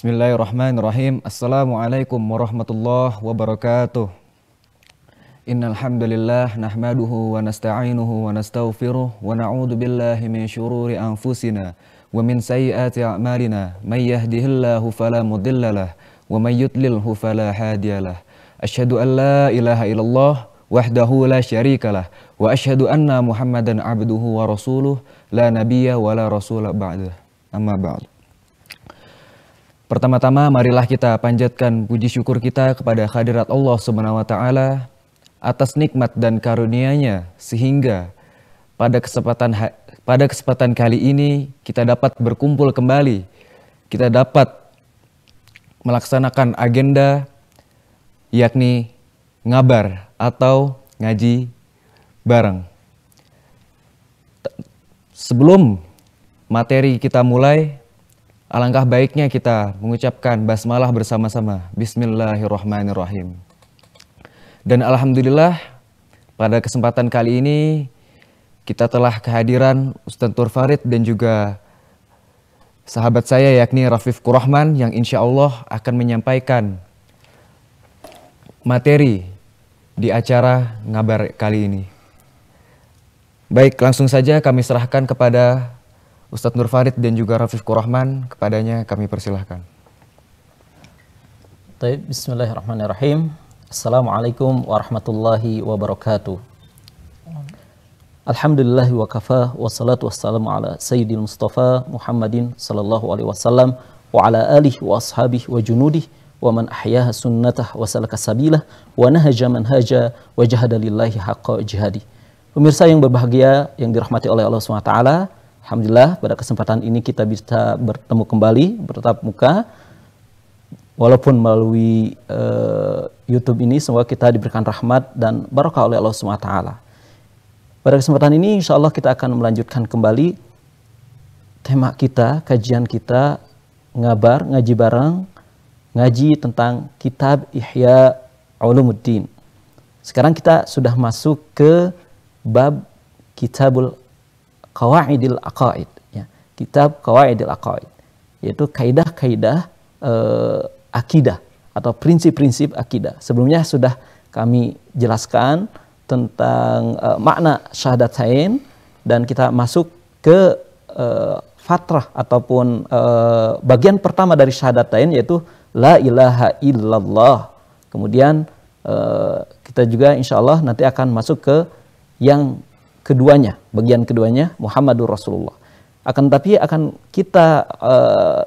Bismillahirrahmanirrahim. Assalamualaikum warahmatullahi wabarakatuh. Innal hamdalillah nahmaduhu wa nasta'inuhu wa nastaghfiruh wa na'udzu billahi min syururi anfusina wa min sayyiati a'malina. May yahdihillahu fala mudhillalah wa may yudlilhu fala hadiyalah. Asyhadu an la ilaha illallah wahdahu la syarikalah wa asyhadu anna Muhammadan abduhu wa rasuluh la nabiyya wa la rasula ba'dah. Amma ba'd. Pertama-tama marilah kita panjatkan puji syukur kita kepada hadirat Allah Subhanahu wa taala atas nikmat dan karunia-Nya sehingga pada kesempatan kali ini kita dapat berkumpul kembali. Kita dapat melaksanakan agenda yakni ngabar atau ngaji bareng. Sebelum materi kita mulai, alangkah baiknya kita mengucapkan basmalah bersama-sama. Bismillahirrahmanirrahim. Dan alhamdulillah pada kesempatan kali ini kita telah kehadiran Ustaz Nur Farid dan juga sahabat saya yakni Rafif Kurahman yang insya Allah akan menyampaikan materi di acara ngabar kali ini. Baik, langsung saja kami serahkan kepada Ustaz Nur Farid dan juga Rafif Kurahman, kepadanya kami persilahkan. Bismillahirrahmanirrahim. Assalamualaikum warahmatullahi wabarakatuh. Alhamdulillah wa kafa wassalatu wassalamu ala sayyidil mustafa Muhammadin sallallahu alaihi wasallam wa ala alihi wa ashabihi wa junudih wa man ahyaha sunnatah wa salaka sabilah wa nahaja manhaja wa jahada lillahi haqqa jihadi. Pemirsa yang berbahagia yang dirahmati oleh Allah SWT, alhamdulillah pada kesempatan ini kita bisa bertemu kembali bertatap muka walaupun melalui YouTube ini. Semoga kita diberikan rahmat dan barakah oleh Allah SWT. Pada kesempatan ini insya Allah kita akan melanjutkan kembali tema kita, kajian kita, ngaji bareng, ngaji tentang kitab Ihya Ulumuddin. Sekarang kita sudah masuk ke bab Kitabul Qawaidil Aqaid, ya. Kitab Qawaidil Aqaid, yaitu kaidah-kaidah akidah atau prinsip-prinsip akidah. Sebelumnya sudah kami jelaskan tentang makna syahadatain dan kita masuk ke fatrah ataupun bagian pertama dari syahadatain yaitu la ilaha illallah. Kemudian kita juga insya Allah nanti akan masuk ke yang keduanya, bagian keduanya Muhammadur Rasulullah. Akan tapi akan kita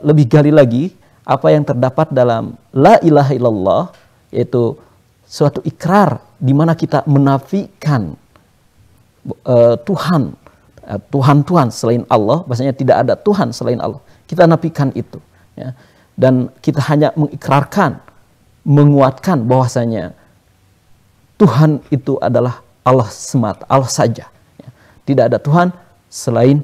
lebih gali lagi apa yang terdapat dalam la ilaha illallah, yaitu suatu ikrar di mana kita menafikan Tuhan selain Allah, bahasanya tidak ada Tuhan selain Allah. Kita nafikan itu, ya. Dan kita hanya mengikrarkan, menguatkan bahwasanya Tuhan itu adalah Allah semata, Allah saja. Tidak ada Tuhan selain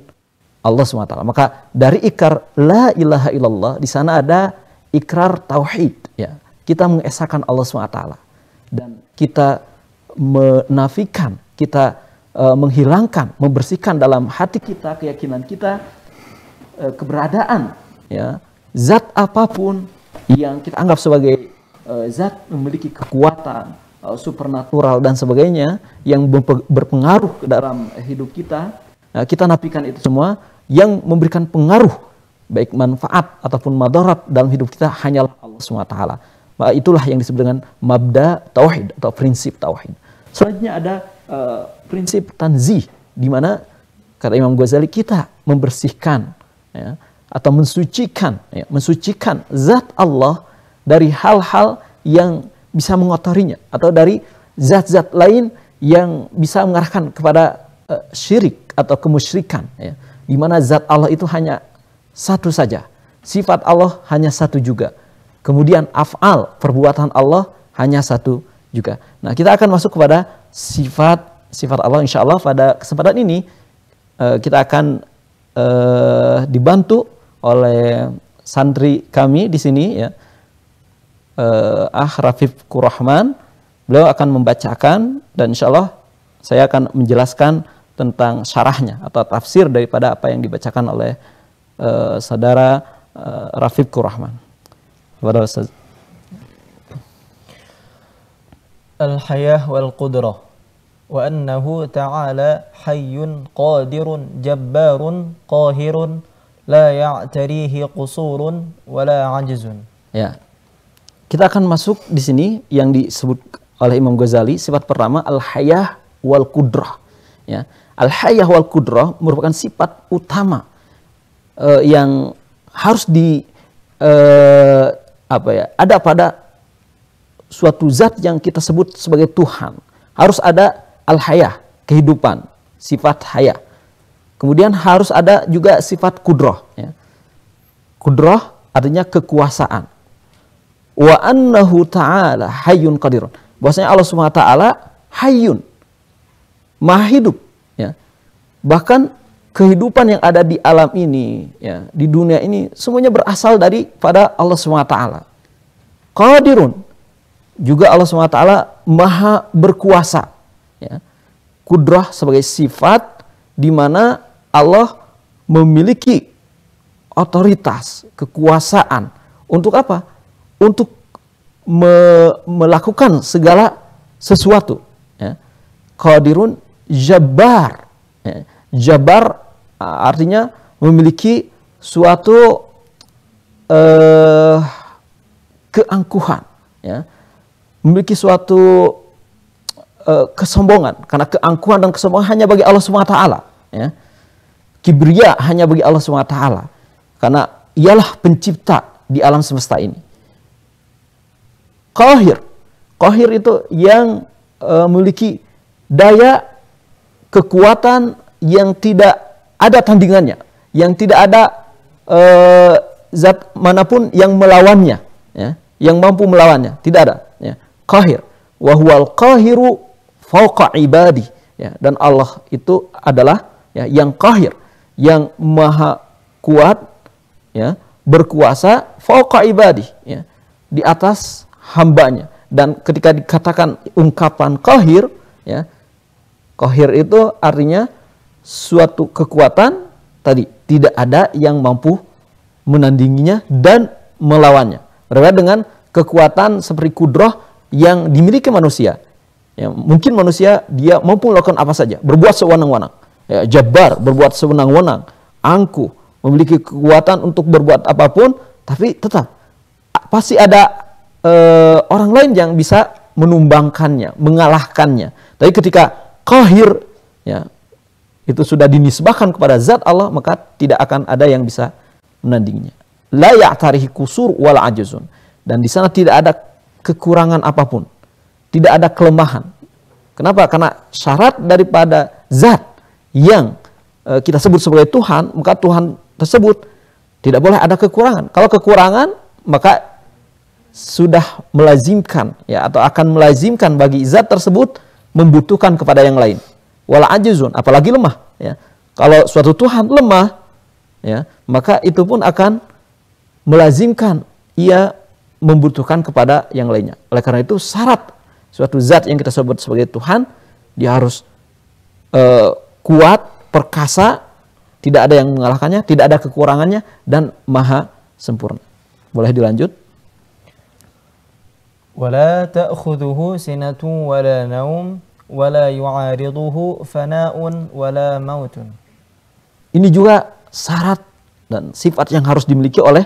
Allah SWT. Maka dari ikrar la ilaha illallah di sana ada ikrar tauhid, ya. Kita mengesahkan Allah SWT dan kita menafikan, kita menghilangkan, membersihkan dalam hati kita, keyakinan kita, keberadaan, ya, zat apapun yang kita anggap sebagai zat memiliki kekuatan supernatural dan sebagainya yang berpengaruh ke dalam hidup kita. Nah, kita nafikan itu semua. Yang memberikan pengaruh baik manfaat ataupun madarat dalam hidup kita hanyalah Allah SWT. Maka itulah yang disebut dengan mabda tauhid atau prinsip tauhid. Selanjutnya ada prinsip tanzih, di mana kata Imam Ghazali kita membersihkan, ya, atau mensucikan zat Allah dari hal-hal yang bisa mengotorinya atau dari zat-zat lain yang bisa mengarahkan kepada syirik atau kemusyrikan, ya. Di mana zat Allah itu hanya satu saja, sifat Allah hanya satu juga, kemudian af'al perbuatan Allah hanya satu juga. Nah, kita akan masuk kepada sifat Allah insya Allah. Pada kesempatan ini kita akan dibantu oleh santri kami di sini, ya, Rafif Kurahman. Beliau akan membacakan dan insya Allah saya akan menjelaskan tentang syarahnya atau tafsir daripada apa yang dibacakan oleh saudara Rafif Kurahman. Kepada Ustaz. Al-hayah wal qudrah wa annahu ta'ala hayyun qadirun jabbarun qahirun la ya'tarihi qusurun wala ajzun. Ya. Kita akan masuk di sini yang disebut oleh Imam Ghazali, sifat pertama al-hayah wal qudrah. Ya. Al-hayah wal qudrah merupakan sifat utama yang harus ada pada suatu zat yang kita sebut sebagai Tuhan. Harus ada al-hayah, kehidupan, sifat hayah. Kemudian harus ada juga sifat kudrah. Ya. Kudrah artinya kekuasaan. Wa annahu ta'ala hayyun qadirun. Bahwasanya Allah SWT hayyun, maha hidup. Ya. Bahkan kehidupan yang ada di alam ini, ya, di dunia ini, semuanya berasal daripada Allah SWT. Qadirun, juga Allah SWT maha berkuasa. Ya. Kudrah sebagai sifat di mana Allah memiliki otoritas, kekuasaan. Untuk apa? Untuk melakukan segala sesuatu. Ya. Qadirun jabbar. Ya. Jabbar artinya memiliki suatu keangkuhan. Ya. Memiliki suatu kesombongan, karena keangkuhan dan kesombongan hanya bagi Allah SWT. Ya. Kibria hanya bagi Allah SWT, karena ialah pencipta di alam semesta ini. Qahir itu yang memiliki daya kekuatan yang tidak ada tandingannya, yang tidak ada zat manapun yang melawannya, ya, yang mampu melawannya, tidak ada. Ya. Qahir, wa huwal qahiru fawqa ibadi, ya, dan Allah itu adalah, ya, yang qahir, yang maha kuat, ya, berkuasa, fawqa ibadi, ya, di atas hambanya. Dan ketika dikatakan ungkapan qahir, ya, qahir itu artinya suatu kekuatan tadi tidak ada yang mampu menandinginya dan melawannya. Berbeda dengan kekuatan seperti kudrah yang dimiliki manusia. Ya, mungkin manusia dia mampu melakukan apa saja, berbuat sewenang-wenang. Ya, jabbar, berbuat sewenang-wenang, angkuh, memiliki kekuatan untuk berbuat apapun, tapi tetap pasti ada orang lain yang bisa menumbangkannya, mengalahkannya. Tapi ketika qahir, ya, itu sudah dinisbahkan kepada zat Allah, maka tidak akan ada yang bisa menandinginya. La ya'tarihi kusur wal ajzun. Dan di sana tidak ada kekurangan apapun, tidak ada kelemahan. Kenapa? Karena syarat daripada zat yang kita sebut sebagai Tuhan, maka Tuhan tersebut tidak boleh ada kekurangan. Kalau kekurangan, maka sudah melazimkan, ya, atau akan melazimkan bagi zat tersebut membutuhkan kepada yang lain. Wala ajzun, apalagi lemah. Ya. Kalau suatu Tuhan lemah, ya, maka itu pun akan melazimkan ia membutuhkan kepada yang lainnya. Oleh karena itu syarat suatu zat yang kita sebut sebagai Tuhan, dia harus kuat, perkasa, tidak ada yang mengalahkannya, tidak ada kekurangannya, dan maha sempurna. Boleh dilanjut? ولا تأخذه سنة ولا نوم ولا يعارضه فناء ولا موت. Ini juga syarat dan sifat yang harus dimiliki oleh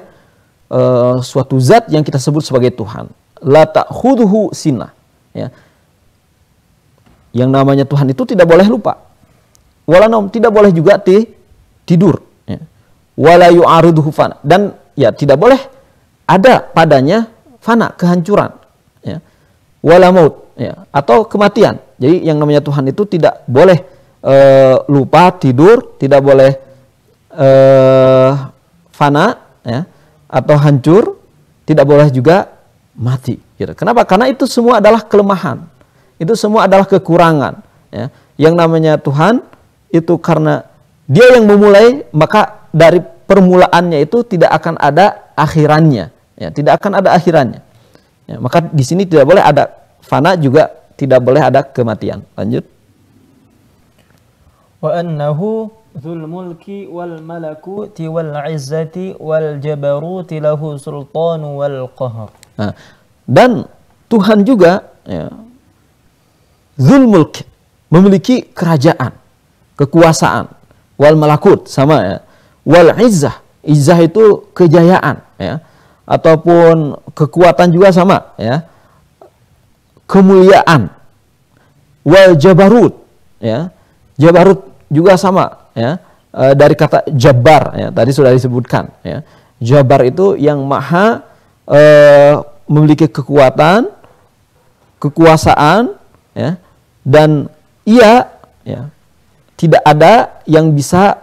suatu zat yang kita sebut sebagai Tuhan. La ta'khudhuhu sinah. Ya. Yang namanya Tuhan itu tidak boleh lupa. Wala naum, tidak boleh juga tidur. Ya. Wala yu'ariduhu fana. Dan ya tidak boleh ada padanya fana, kehancuran. Ya. Wala maut, ya, atau kematian. Jadi yang namanya Tuhan itu tidak boleh lupa, tidur, tidak boleh fana, ya, atau hancur, tidak boleh juga mati. Gitu. Kenapa? Karena itu semua adalah kelemahan, itu semua adalah kekurangan. Ya. Yang namanya Tuhan itu karena Dia yang memulai, maka dari permulaannya itu tidak akan ada akhirannya. Ya, tidak akan ada akhirannya. Ya, maka di sini tidak boleh ada fana, juga tidak boleh ada kematian. Lanjut. Wa annahu Dzul mulki wal malakuti wal izzati wal jabaruti lahu sultanu wal qahr. Nah, dan Tuhan juga ya, Dzul mulk, memiliki kerajaan, kekuasaan, wal malakut sama ya, wal izzah, izzah itu kejayaan ya, ataupun kekuatan juga sama ya, kemuliaan, wal jabarut ya, jabarut juga sama ya, dari kata jabar ya, tadi sudah disebutkan ya, jabar itu yang maha memiliki kekuatan, kekuasaan ya, dan ia ya tidak ada yang bisa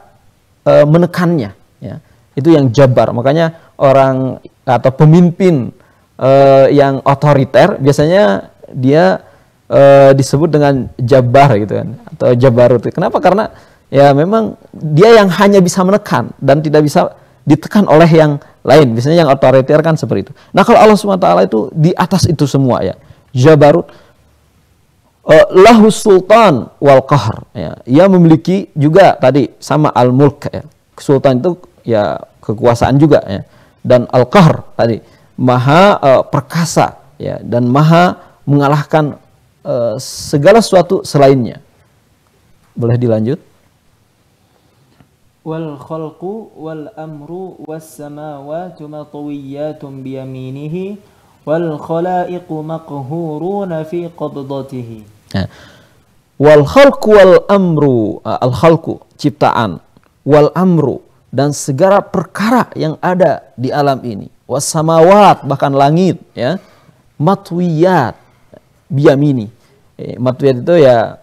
menekannya ya, itu yang jabar. Makanya orang atau pemimpin yang otoriter biasanya dia disebut dengan jabar gitu kan, atau jabarut. Kenapa? Karena ya memang dia yang hanya bisa menekan dan tidak bisa ditekan oleh yang lain. Biasanya yang otoriter kan seperti itu. Nah, kalau Allah SWT itu di atas itu semua ya, jabarut, lahu sultan wal qahr ya, ia memiliki juga tadi sama al mulk ya, sultan itu ya kekuasaan juga ya, dan al qahr tadi maha perkasa ya, dan maha mengalahkan segala sesuatu selainnya. Boleh dilanjut? Wal khalqu wal amru was samawati matwiyatun bi yaminihi wal khalaiqu maqhuruna fi qabdatihi. Nah, wal khalqu wal amru, al khalqu ciptaan, wal amru dan segala perkara yang ada di alam ini, was samawat bahkan langit ya, matwiyat biyamini. Matwiyat itu ya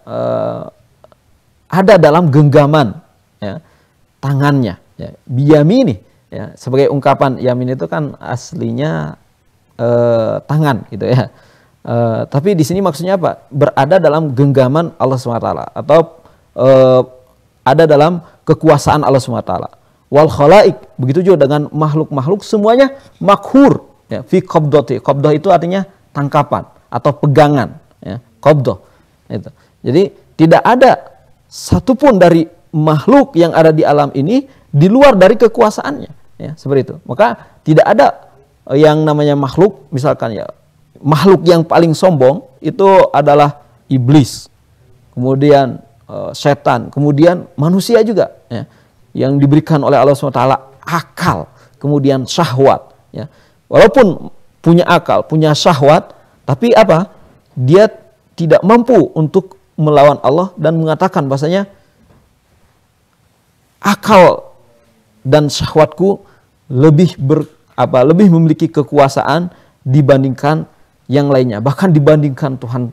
ada dalam genggaman ya, tangannya ya, biyamini ya, sebagai ungkapan yamin itu kan aslinya tangan gitu ya. Tapi di sini maksudnya apa? Berada dalam genggaman Allah SWT atau ada dalam kekuasaan Allah SWT. Wal khalaik, begitu juga dengan makhluk-makhluk semuanya makhur ya, fi qabdati. Qabdah itu artinya tangkapan atau pegangan ya, qabdah itu. Jadi tidak ada satupun dari makhluk yang ada di alam ini di luar dari kekuasaannya ya, seperti itu. Maka tidak ada yang namanya makhluk, misalkan ya makhluk yang paling sombong itu adalah iblis, kemudian setan, kemudian manusia juga ya, yang diberikan oleh Allah SWT akal, kemudian syahwat ya. Walaupun punya akal, punya syahwat, tapi apa? Dia tidak mampu untuk melawan Allah dan mengatakan bahasanya akal dan syahwatku lebih lebih memiliki kekuasaan dibandingkan yang lainnya, bahkan dibandingkan Tuhan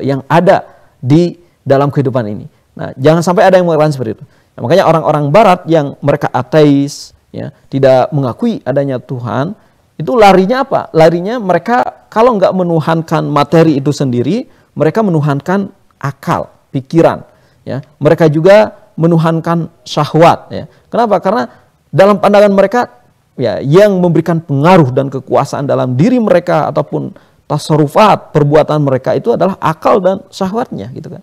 yang ada di dalam kehidupan ini. Nah, jangan sampai ada yang mengatakan seperti itu. Nah, makanya orang-orang Barat yang mereka ateis, ya, tidak mengakui adanya Tuhan, itu larinya apa? Larinya mereka kalau nggak menuhankan materi itu sendiri, mereka menuhankan akal, pikiran. Ya, mereka juga menuhankan syahwat. Ya. Kenapa? Karena dalam pandangan mereka, ya, yang memberikan pengaruh dan kekuasaan dalam diri mereka ataupun tasarrufat perbuatan mereka itu adalah akal dan syahwatnya, gitu kan.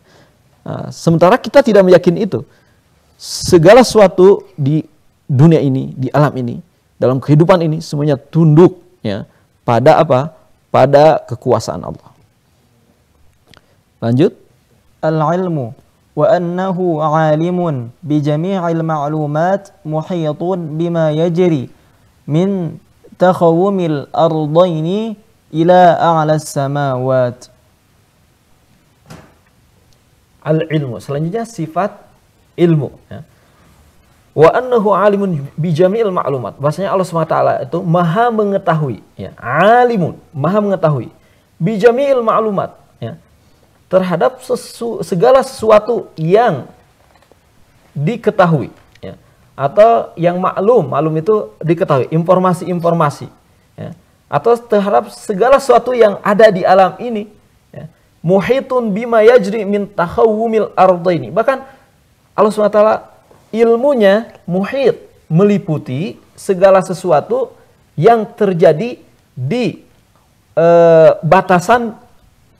Nah, sementara kita tidak meyakini itu. Segala sesuatu di dunia ini, di alam ini, dalam kehidupan ini semuanya tunduk ya pada apa? Pada kekuasaan Allah. Lanjut. Al-ilmu wa annahu alimun bi jami'il ma'lumat muhitun bima yajri min takhawumil ardaini ila a'la samawat. Al-ilmu, selanjutnya sifat ilmu ya. Wa annahu alimun bi jami'il ma'lumat. Bahasanya Allah SWT itu maha mengetahui ya. Alimun, maha mengetahui bi jami'il ma'lumat ya. Terhadap segala sesuatu yang diketahui ya. Atau yang maklum itu diketahui, informasi-informasi ya. Atau terhadap segala sesuatu yang ada di alam ini ya. Muhitun bima yajri min takhawumil ardaini. Bahkan Allah SWT ilmunya muhit, meliputi segala sesuatu yang terjadi di batasan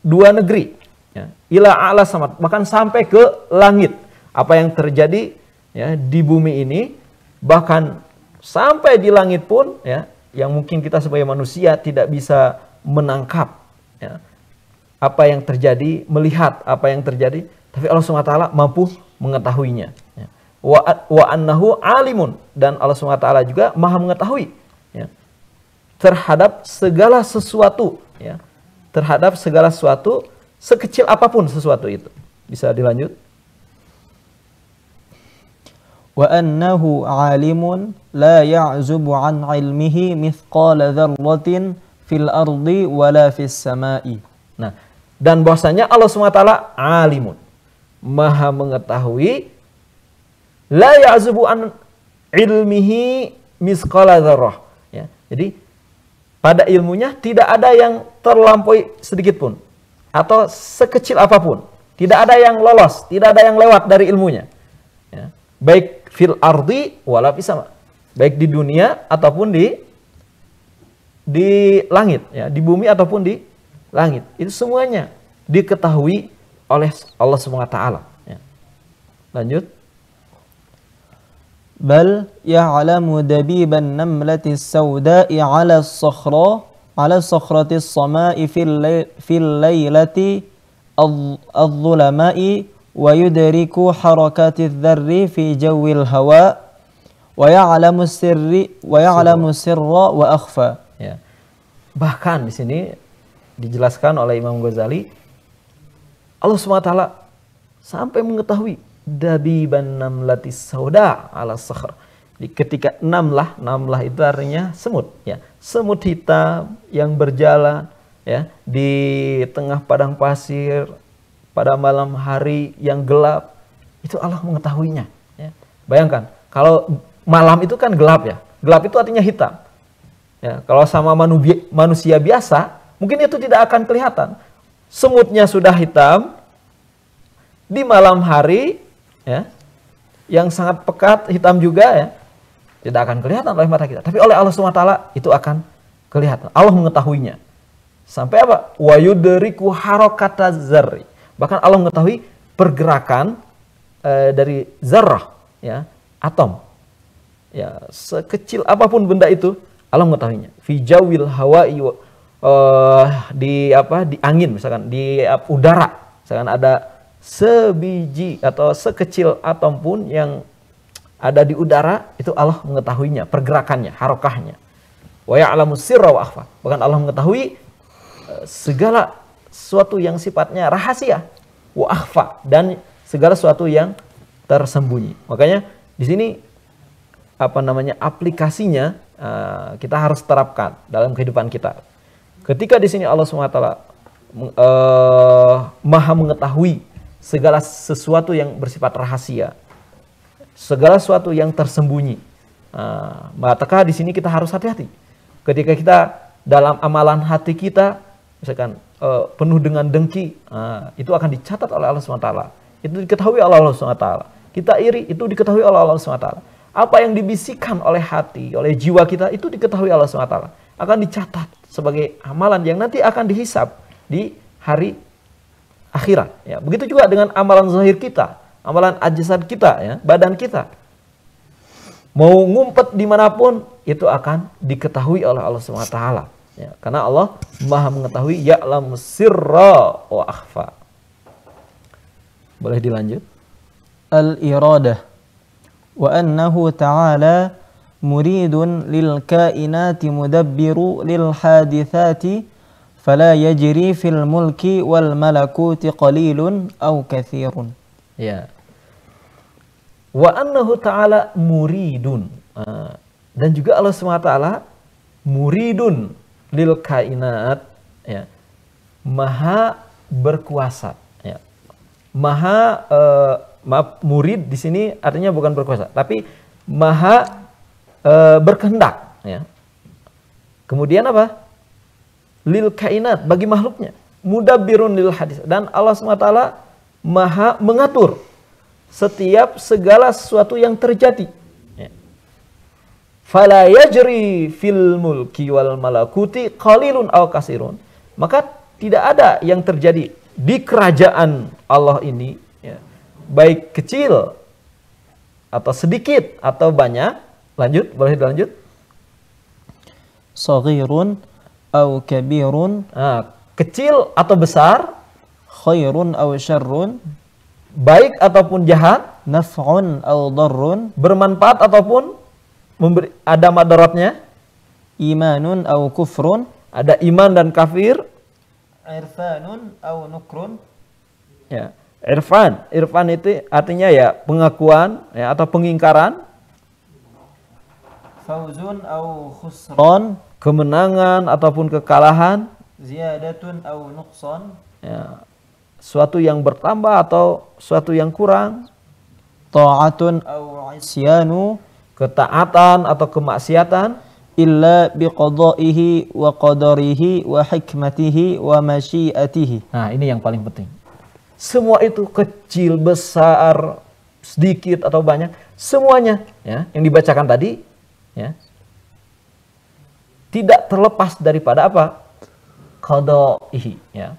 dua negeri ya. Ila a'la samad, bahkan sampai ke langit. Apa yang terjadi ya, di bumi ini, bahkan sampai di langit pun, ya, yang mungkin kita sebagai manusia tidak bisa menangkap, ya, apa yang terjadi, melihat apa yang terjadi, tapi Allah SWT mampu mengetahuinya. Ya. Wa annahu alimun, dan Allah SWT juga maha mengetahui, ya, terhadap segala sesuatu, ya, terhadap segala sesuatu, sekecil apapun sesuatu itu. Bisa dilanjut. Wa annahu alimun la ya'zubu an ilmihi mithqala dzarratin fil ardi wala fis samai. Nah, dan bahwasanya Allah SWT alimun, maha mengetahui, la ya'zubu an ilmihi mithqala dzarrah, ya. Jadi pada ilmunya tidak ada yang terlampaui sedikit pun atau sekecil apapun. Tidak ada yang lolos, tidak ada yang lewat dari ilmunya. Ya. Baik fil ardi wala fis sama. Baik di dunia ataupun di langit, ya, di bumi ataupun di langit. Itu semuanya diketahui oleh Allah SWT. Ya. Lanjut. Bal ya'lamu dabiban namlati as-sauda'i 'ala as-sakhra 'ala sakhrati as-sama'i fil laylati adh-dhulama'i wa yudriku harakati adh-dharri fi jawil hawa wa ya'lamu sirra wa akhfa. Ya. Bahkan di sini dijelaskan oleh Imam Ghazali, Allah SWT sampai mengetahui dabiban namlati sauda ala sakhr. Ketika namlah itu artinya semut, ya, semut hitam yang berjalan, ya, di tengah padang pasir pada malam hari yang gelap, itu Allah mengetahuinya, ya. Bayangkan kalau malam itu kan gelap, ya, gelap itu artinya hitam, ya. Kalau sama manusia biasa mungkin itu tidak akan kelihatan, semutnya sudah hitam di malam hari, ya, yang sangat pekat hitam juga, ya, tidak akan kelihatan oleh mata kita, tapi oleh Allah SWT itu akan kelihatan. Allah mengetahuinya. Sampai apa? Wa yudriku harakata zarri. Bahkan Allah mengetahui pergerakan dari zarrah, ya, atom. Ya, sekecil apapun benda itu Allah mengetahuinya. Fi jawil hawa'i, di angin misalkan, di udara misalkan ada sebiji atau sekecil atom pun yang ada di udara, itu Allah mengetahuinya, pergerakannya, harokahnya. Wa ya'lamu sirra wa akhfa. Bahkan Allah mengetahui segala sesuatu yang sifatnya rahasia, wa akhfa, dan segala sesuatu yang tersembunyi. Makanya di sini aplikasinya kita harus terapkan dalam kehidupan kita. Ketika di sini Allah SWT maha mengetahui segala sesuatu yang bersifat rahasia, segala sesuatu yang tersembunyi, maka di sini kita harus hati-hati. Ketika kita dalam amalan hati kita, misalkan penuh dengan dengki, itu akan dicatat oleh Allah SWT. Itu diketahui oleh Allah SWT. Kita iri, itu diketahui oleh Allah SWT. Apa yang dibisikkan oleh hati, oleh jiwa kita, itu diketahui Allah SWT. Akan dicatat sebagai amalan yang nanti akan dihisab di hari akhirat. Ya. Begitu juga dengan amalan zahir kita, amalan ajsad kita, ya, badan kita. Mau ngumpet dimanapun, itu akan diketahui oleh Allah SWT. Ya, karena Allah maha mengetahui, ya'lamu sirra wa akhfa. Boleh dilanjut? Al-iradah. Wa annahu ta'ala muridun lil kainati mudabbiru lil hadithati fala yajri fil mulki wal malakuti qalilun aw kathirun. Ya. Wa annahu ta'ala muridun. Dan juga Allah SWT muridun lil kainat, ya, maha berkuasa, ya. Maha murid di sini artinya bukan berkuasa, tapi maha berkehendak, ya. Kemudian apa? Lil kainat, bagi makhluknya. Mudabbirun lil hadis, dan Allah SWT maha mengatur setiap segala sesuatu yang terjadi. Fala yajri fil mulki wal malakuti qalilun aw kasirun. Maka tidak ada yang terjadi di kerajaan Allah ini, ya, baik kecil atau sedikit atau banyak. Lanjut, boleh dilanjut. Saghirun aw kabirun, Kecil atau besar, khairun aw syarrun, baik ataupun jahat, naf'un aw darrun, bermanfaat ataupun ada madaratnya, imanun aw kufrun, ada iman dan kafir. irfanun aw nukrun. Ya, irfan itu artinya ya pengakuan ya atau pengingkaran, Fauzun aw khusran, kemenangan ataupun kekalahan, ziyadatun aw nuqsan, ya, suatu yang bertambah atau suatu yang kurang, ta'atun aw isyanu, ketaatan atau kemaksiatan, illa biqada'ihi wa qadarihi wa hikmatihi wa masyiatihi. Nah, ini yang paling penting. Semua itu kecil, besar, sedikit atau banyak, semuanya ya yang dibacakan tadi ya tidak terlepas daripada apa? Qada'ihi ya.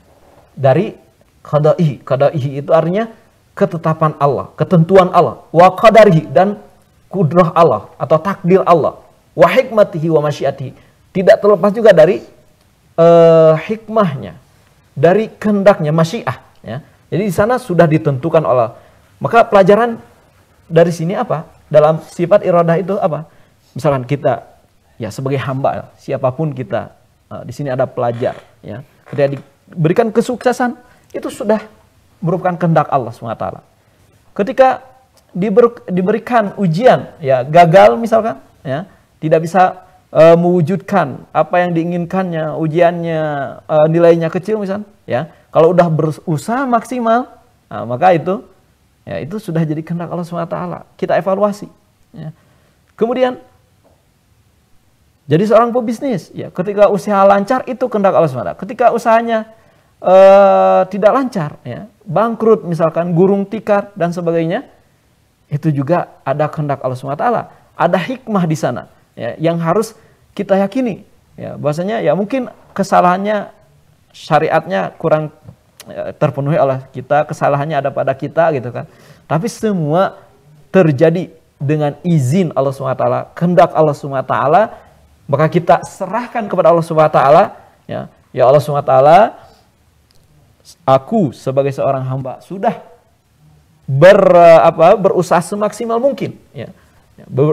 Dari qada'ihi itu artinya ketetapan Allah, ketentuan Allah, wa qadarihi dan kudrah Allah atau takdir Allah, wa hikmatihi wa masyiatihi, tidak terlepas juga dari hikmahnya, dari kehendaknya, masyiah ya. Jadi di sana sudah ditentukan Allah. Maka pelajaran dari sini apa? Dalam sifat iradah itu apa? Misalkan kita ya sebagai hamba, siapapun kita, di sini ada pelajar ya. Ketika diberikan kesuksesan, itu sudah merupakan kehendak Allah SWT. Ketika diberikan ujian, ya gagal misalkan, ya tidak bisa mewujudkan apa yang diinginkannya, ujiannya nilainya kecil misalkan, ya kalau udah berusaha maksimal, nah, maka itu ya itu sudah jadi kehendak Allah SWT. Kita evaluasi. Ya. Kemudian jadi seorang pebisnis, ya ketika usaha lancar itu kehendak Allah SWT. Ketika usahanya tidak lancar, ya bangkrut misalkan, gurung tikar dan sebagainya, itu juga ada kehendak Allah SWT. Ada hikmah di sana, ya, yang harus kita yakini. Ya, bahwasanya ya mungkin kesalahannya, syariatnya kurang terpenuhi oleh kita, kesalahannya ada pada kita gitu kan. Tapi semua terjadi dengan izin Allah SWT, kehendak Allah SWT, maka kita serahkan kepada Allah SWT, ya, ya Allah SWT, aku sebagai seorang hamba sudah berusaha semaksimal mungkin, ya,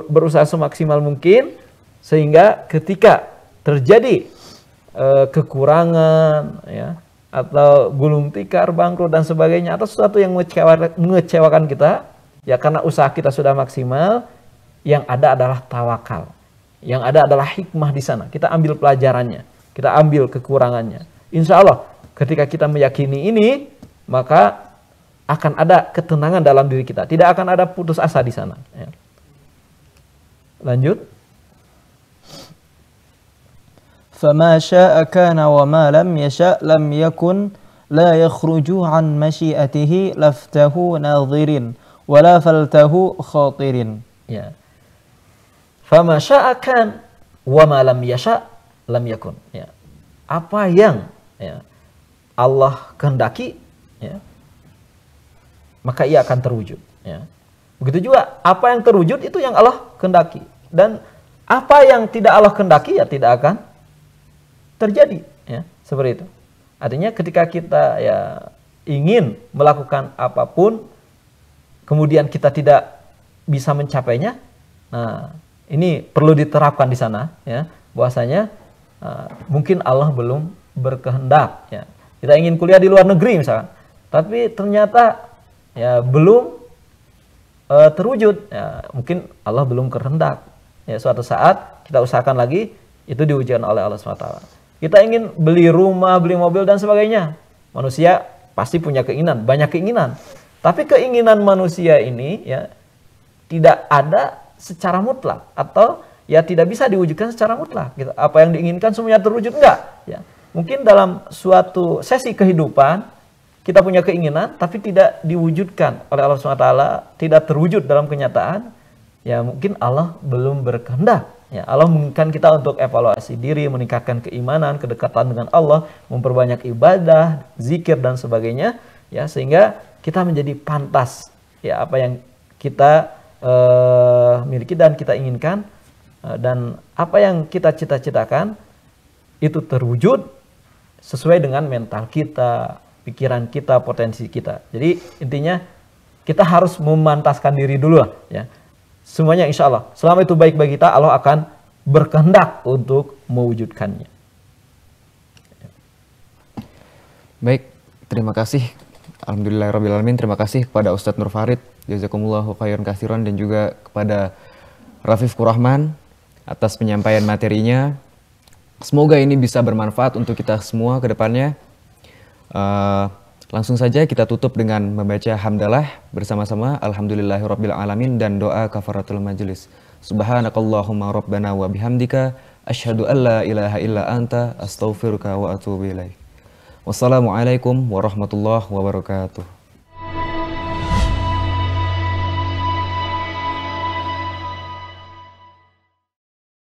berusaha semaksimal mungkin sehingga ketika terjadi kekurangan ya atau gulung tikar, bangkrut dan sebagainya atau sesuatu yang mengecewakan kita ya karena usaha kita sudah maksimal, yang ada adalah tawakal, yang ada adalah hikmah di sana. Kita ambil pelajarannya, kita ambil kekurangannya. Insya Allah ketika kita meyakini ini, maka akan ada ketenangan dalam diri kita, tidak akan ada putus asa di sana ya. Lanjut. فما شاء كان وما لم يشاء لم يكن لا يخرج عن مشيئته لفته ناظر ولا فلته خاطر. Ya. فما شاء كان وما لم يشاء لم يكن. Ya. Apa yang ya, Allah kehendaki, ya, maka ia akan terwujud. Ya. Begitu juga apa yang terwujud itu yang Allah kehendaki, dan apa yang tidak Allah kehendaki ya tidak akan terjadi, ya, seperti itu. Artinya ketika kita ya ingin melakukan apapun, kemudian kita tidak bisa mencapainya, nah ini perlu diterapkan di sana, ya, bahwasanya mungkin Allah belum berkehendak, ya. Kita ingin kuliah di luar negeri misalkan, tapi ternyata ya belum terwujud, ya, mungkin Allah belum kehendak. Ya, suatu saat kita usahakan lagi, itu diwujudkan oleh Allah SWT. Kita ingin beli rumah, beli mobil dan sebagainya. Manusia pasti punya keinginan, banyak keinginan. Tapi keinginan manusia ini ya tidak ada secara mutlak atau ya tidak bisa diwujudkan secara mutlak. Gitu. Apa yang diinginkan semuanya terwujud, enggak? Ya. Mungkin dalam suatu sesi kehidupan kita punya keinginan tapi tidak diwujudkan oleh Allah SWT, tidak terwujud dalam kenyataan. Ya mungkin Allah belum berkehendak. Ya, Allah menginginkan kita untuk evaluasi diri, meningkatkan keimanan, kedekatan dengan Allah, memperbanyak ibadah, zikir dan sebagainya, ya sehingga kita menjadi pantas ya apa yang kita miliki dan kita inginkan, dan apa yang kita cita-citakan itu terwujud sesuai dengan mental kita, pikiran kita, potensi kita. Jadi intinya kita harus memantaskan diri dulu lah, ya. Semuanya insya Allah, selama itu baik bagi kita, Allah akan berkehendak untuk mewujudkannya. Baik, terima kasih. Alhamdulillahirrabbilalamin. Terima kasih kepada Ustadz Nur Farid, jazakumullahu khairan katsiran, dan juga kepada Rafif Kurrahman atas penyampaian materinya. Semoga ini bisa bermanfaat untuk kita semua ke depannya. Langsung saja kita tutup dengan membaca hamdalah bersama-sama, alhamdulillahirrabbilalamin, dan doa kafaratul majelis. Subhanakallahumma rabbana wa bihamdika asyhadu an la ilaha illa anta astaghfiruka wa atubu ilaik. Wassalamualaikum warahmatullahi wabarakatuh.